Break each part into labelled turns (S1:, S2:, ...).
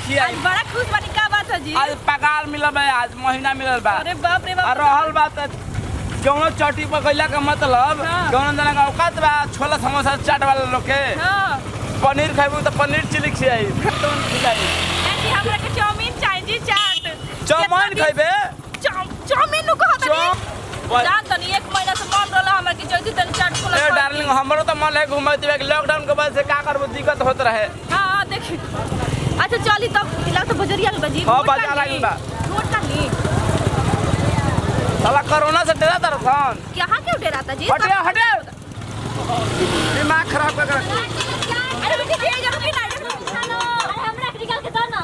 S1: खिया
S2: आज बड़ा खुश बानी का बात है जी
S1: आज पगार मिलल बा आज महीना मिलल बा
S2: अरे बाप रे बाप
S1: और रहल बात कौनो चटी पकैला का मतलब कौनो जना का औकात बा छोला समोसा चाट वाला लोग के
S2: हां
S1: पनीर खाइबू तो पनीर चिली खियाई तो खिलाई
S2: जी हमरा के चाउमीन चाहिए जी चाट
S1: चाउमीन खाइबे
S2: चाउमीन नु कहत नहीं जान तनी एक महीना से मन रहला हमरा के जल्दी तनी चाट खोला
S1: ए डार्लिंग हमरो तो मन है घुमई दिवे लॉकडाउन के बाद से का करबो दिक्कत होत रहे
S2: हां देखी अच्छा चली तब इला तो बजरिया के बजी
S1: हां बाजार लागिल बा
S2: रोड का नहीं
S1: साला कोरोना से डरा तर कौन
S2: कहां क्यों डराता जी
S1: हटे हटे दिमाग खराब कर
S2: अरे बेटी दे जा कि ना खानो अरे हमरा निकाल के दो ना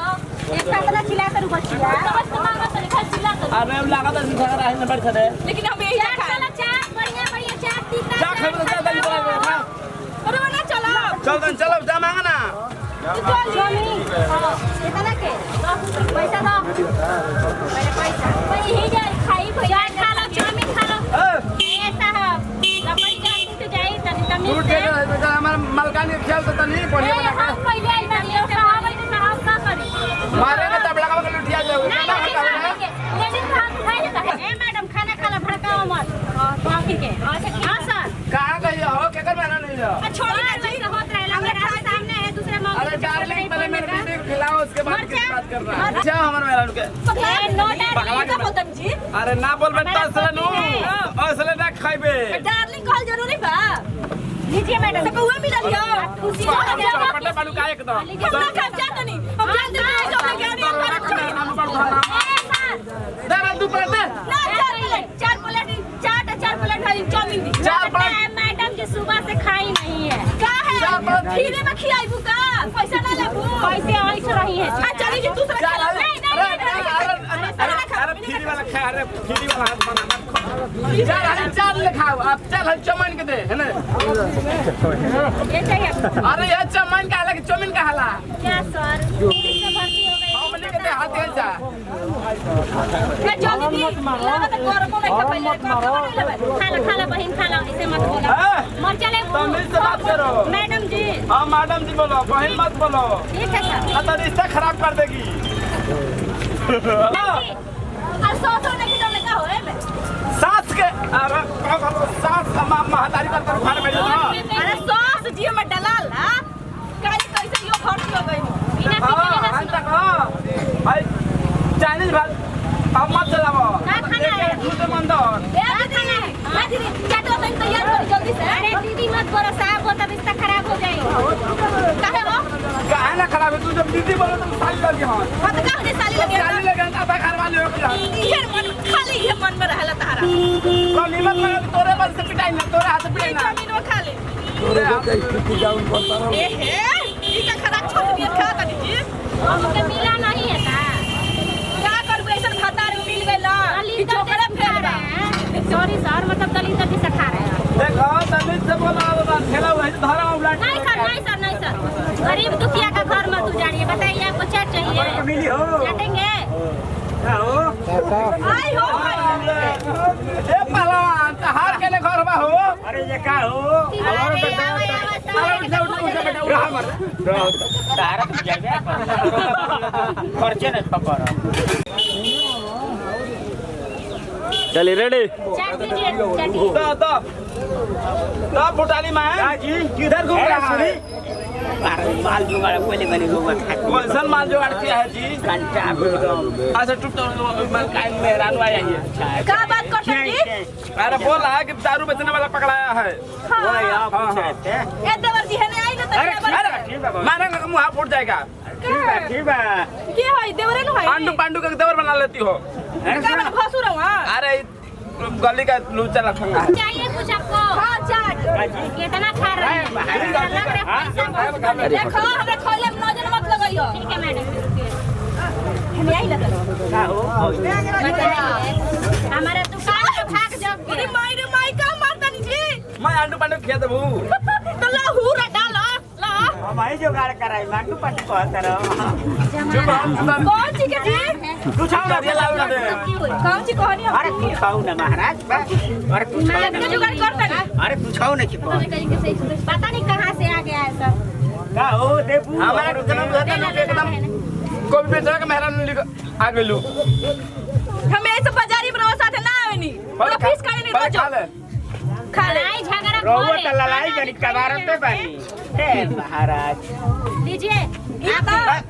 S2: एक साथ खिला कर बचिया बस मांगा तो खा खिला कर
S1: अरे लागत है घर रहे न बैठ दे
S2: लेकिन हम यही खाना चाट बढ़िया चाट तीन
S1: जा खा तो चल खा
S2: अरे ना चलो
S1: चलो जा मांगा ना
S2: कितना के पैसा दो मेरे पैसा वही ही जाए खाई भैया खा लो चाउमीन खा लो ए साहब लपट जाए तो जाए तनी तमीज से
S1: हमार मलकानी के खेल तो तनी बढ़िया बना के
S2: हम पहले आई बानी साहब का करी
S1: मारे ना तबला का लुटिया जाओ
S2: लेडीज हाथ खाई लेता है ए मैडम खाना खा लो भड़काओ मत तो आखिर के अच्छा हां सर
S1: कहां गई हो केकर मेहनत नहीं हो
S2: छोड़ी ना जी होत रहेला मेरे सामने है दूसरे मौके
S1: अरे डार्लिंग पहले मेरे बेटे को खिलाओ उसके बाद किस बात कर रहा है अच्छा हमारे मेहनत के
S2: ए नो डार्लिंग का बोलतन जी
S1: अरे ना बोल बेटा असले नु असले ना खाइबे
S2: डार्लिंग कॉल जरूरी बा लीजिए मैडम सब हुए मिल लियो खुशी हो गया
S1: पट्टा बालू का एकदम
S2: हम ना खा जात नहीं हम जान दे जो मैं गाड़ी पर
S1: दरा दू पर दे
S2: ना चार प्लेट वाली चाउमीन दी मैडम जी सुबह से खाई नहीं है का है खीरे में खिलाई बुका पैसा ना लेबू पैसे ऐसे रही है अच्छा चली जी दूसरा खा लो
S1: अरे फ्री वाला खा अरे फ्री वाला हाथ बना चार ले खाओ आप चल चाउमीन के दे है ना
S2: ये चाहिए
S1: अरे ये चाउमीन का अलग चाउमीन का हला
S2: क्या सर पुलिस में भर्ती हो गई
S1: हम लेके दे हाथ दे जा
S2: मैं जल्दी दी लागत गरम नहीं खा पहले खा लो बहन खा लो इसे मत बोलो मर चले
S1: तमीज से बात करो
S2: मैडम जी
S1: हां मैडम जी बोलो बहन मत बोलो
S2: ठीक है सर
S1: ना तो रिश्ता खराब कर देगी
S2: और सोचो नहीं कि तुमने क्या होए बे
S1: सास के अरे सास महतारी कर घर में ना
S2: अरे सास जी में दलाल ना काली कैसे यो भर्ती हो गई बिना
S1: हां हम तक हां चाइनीज भात अब मत चलाओ दूध मंदर
S2: ए खाना है हां दीदी चाटो तन तैयार करो जल्दी से अरे दीदी मत करो साहब वो तब रिश्ता खराब हो जाएगा काहे वो
S1: काहे ना खराब है तू जब दीदी बोलो तो साली लगी हां
S2: मत का दे साली लगे
S1: साली लगे ना अब घर वाले हो गया
S2: ये मन खाली ये मन में रहला तारा
S1: तो निमक लगा तोरे बल से पिटाई ना तोरे हाथ से पिटाई ना
S2: जमीन में खा ले
S1: तोरे हाथ से जाऊं पड़ता रहो
S2: ए हे ई का खराब छोड़ दिया खा तनी जी हमके मिला नहीं है का क्या करबे ऐसा भातार मिल गइला ई चोकरे फेर सॉरी सर मतलब दलित भी सिखा रहे हैं
S1: देखो दलित से बोला बाबा खेला हुआ है धरा उलट
S2: नहीं सर गरीब दुखिया का घर में तू जानिए बताइए आपको चाट चाहिए
S1: मिली हो
S2: चाटेंगे
S1: हो
S2: आई हो
S1: ए पहलवान हार के ले घर में हो अरे ये का हो खर्चे नहीं पकड़ चलिए रेडी तो भूटानी में जी किधर घूम रहा है
S3: माल जुगाड़ पहले मैंने घूमा
S1: कौन माल जुगाड़ किया है जी
S3: घंटा
S1: अच्छा टूट माल काइन में रानू आया है
S2: क्या बात करते हैं जी
S1: अरे बोल रहा है कि दारू बेचने वाला पकड़ाया है
S3: वही आप पूछ रहे थे
S2: ए देवर जी है नहीं आई ना
S1: ठीक है मारेंगे तो मुंह फूट जाएगा
S3: ठीक है
S2: के है देवरे न है
S1: पांडू पांडू का देवर बना लेती हो
S2: का बना भसुर हां
S1: अरे गली का लूचा रखूंगा
S2: चाहिए कुछ आपको हां चाट कितना खा रहे हैं लग रहा है देखो हमरा खोले में नजर मत लगाइयो ठीक है मैडम हम यही लगा
S3: का हो
S2: हमारा दुकान पे भाग जब अरे माई का मारता नहीं जी
S1: मैं आंडू पांडू खिया देबू
S2: तो लाहू रे डालो ला
S3: हम आई जुगाड़ कराई मांडू पाटी कहत रहो
S2: कौन सी के जी
S1: तू छाव ना दिया लाऊ ना दे
S2: कौन सी कहानी
S3: अरे तू खाऊ ना महाराज अरे तू
S2: मैं अपने जुगाड़ करता ना
S3: अरे तू खाऊ ना की
S2: पता नहीं कहां से आ गया है सब
S3: का हो देबू
S1: हमारा एकदम एकदम कोई बेचारा के मेहरान लिख आ गेलू
S2: हम ऐसे बाजारी बनवा साथे ना आवेनी पूरा फीस खाली नहीं
S1: खा
S2: बचो
S1: ले
S2: खा ले लड़ाई झगड़ा
S3: रोवा त लड़ाई करी कबारत पे बानी हे महाराज
S2: लीजिए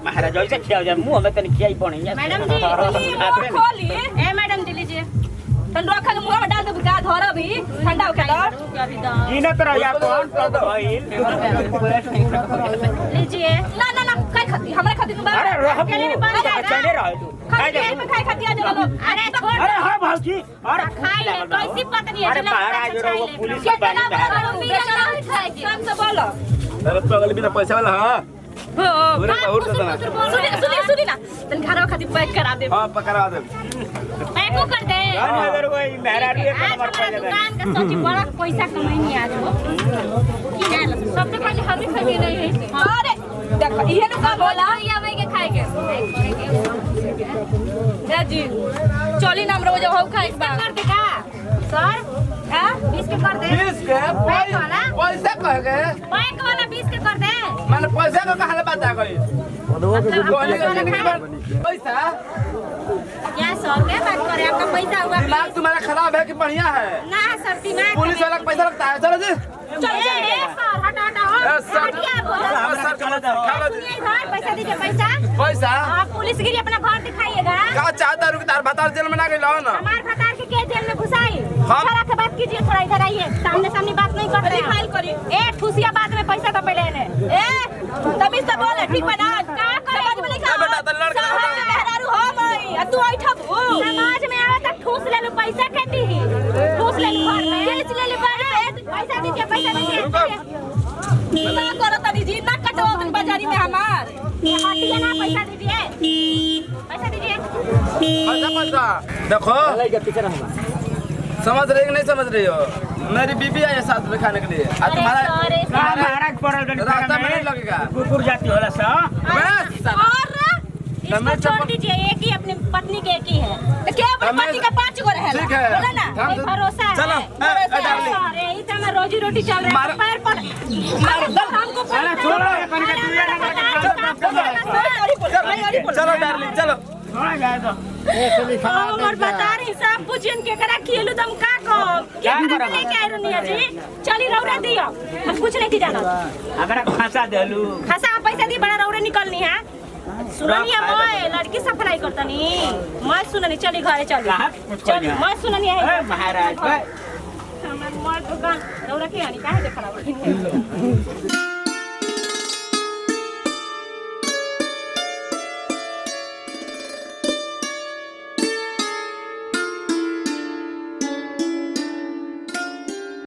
S3: महाराज ऐसे खिया जा मुंह में तनी खियाई पड़ी
S2: मैडम जी खोली ए मैडम जी लीजिए तन रखा के मुंह में डाल दे का धरा भी ठंडा होके दो
S3: गिनत रहिया कौन तो भइल
S2: लीजिए ना ना ना काय खाती हमरा खाती बा
S3: अरे रह
S2: अकेले में बन जाएगा
S3: चले रह तू
S2: खाती में खाई खाती आ जाओ अरे छोड़
S3: अरे हां भाजी अरे
S2: खाई ले कैसी पत्नी है
S3: अरे महाराज रो पुलिस के बानी
S2: काम से बोलो
S1: अरे पगल भी ना पैसा वाला हां पूरे बहुत देना
S2: सुनी ना तन घर खाती पैक करा दे
S1: हां पकड़ा दे
S2: पैक कर दे
S3: अगर कोई मेहरारू एक नंबर पे दे
S2: दुकान का सोची बड़ा पैसा कमाई आज हो सबसे पहले हम ही खाई नहीं है अरे देखो ये लोग का बोला या भाई के खाए के जी चली नाम रो जो हो खाई कर दे का सर हां 20 के कर दे
S1: 20 के पैसा कह गए
S2: बैंक वाला 20 के कर दे
S1: मैंने पैसा का कहां बता गई पैसा
S2: क्या सर क्या बात करे आपका पैसा हुआ
S1: दिमाग तुम्हारा खराब है कि बढ़िया है
S2: ना सर दिमाग
S1: पुलिस वाला पैसा लगता है चलो जी
S2: चलिए सर हटा हटा हटिया बोलो सुनिए घर पैसा दीजिए पैसा
S1: पैसा
S2: आप पुलिस गिरी अपना घर दिखाइएगा
S1: का चाहता रुक तार बता जेल में ना गई लाओ ना
S2: हमार भतार के जेल में घुसाई
S1: हम-
S2: थोड़ा के बात कीजिए थोड़ा इधर आइए सामने सामने बात नहीं कर रहे फाइल करिए ए ठुसिया बात में पैसा तो पहले ने ए तमीज से बोल ठीक बना का समझ में नहीं
S1: ए बेटा, तो लड़का
S2: समाज में मेहरारू हो मई तू ऐठा समाज में आवे त ठूस ले लो पैसा खेती ही ठूस ले लो घर में बेच ले लो पैसा दीजिए पैसा दीजिए ना करो तनी जी ना कटो तुम बाजारी में हमार हटिए ना पैसा दीजिए पैसा दीजिए
S1: पैसा देखो समझ रही कि नहीं समझ रही हो मेरी बीबी आई है साथ में खाने के लिए आज तुम्हारा
S3: महाराज पड़ल
S1: रास्ता में नहीं लगेगा
S3: कुकुर जाती होला सा
S1: बस
S2: और इसको छोड़ दीजिए एक ही अपनी पत्नी के एक ही है तो क्या अपनी पत्नी का 5 गो रहेगा
S1: ठीक है।
S2: बोला ना
S1: हम
S2: कोई
S1: तो-
S2: भरोसा है
S1: चलो, डार्लिंग।
S2: अरे इस समय रोजी रोटी चल रहा है पैर पर हमको
S3: अरे छोड़ो ये करके तू ये ना
S1: चलो डार्लिंग चलो
S3: छोड़ा जाए तो
S2: हमर बता रही सब पूछिन के करा खेलू तुम का को क्या
S3: करब?
S2: नहीं कह रही जी चली रौरा दियो हम कुछ नहीं की जाना
S3: अगर फंसा देलू
S2: खसा पैसा दी बड़ा रौरे निकलनी है सुननिया मैं लड़की सफराई करतनी मैं सुननी चली घरे चली
S3: कहाँ कुछ
S2: चल
S3: करिया?
S2: मैं सुननी है
S3: ए महाराज
S2: हमर मोर दुकान रौरा के आनी काहे देखला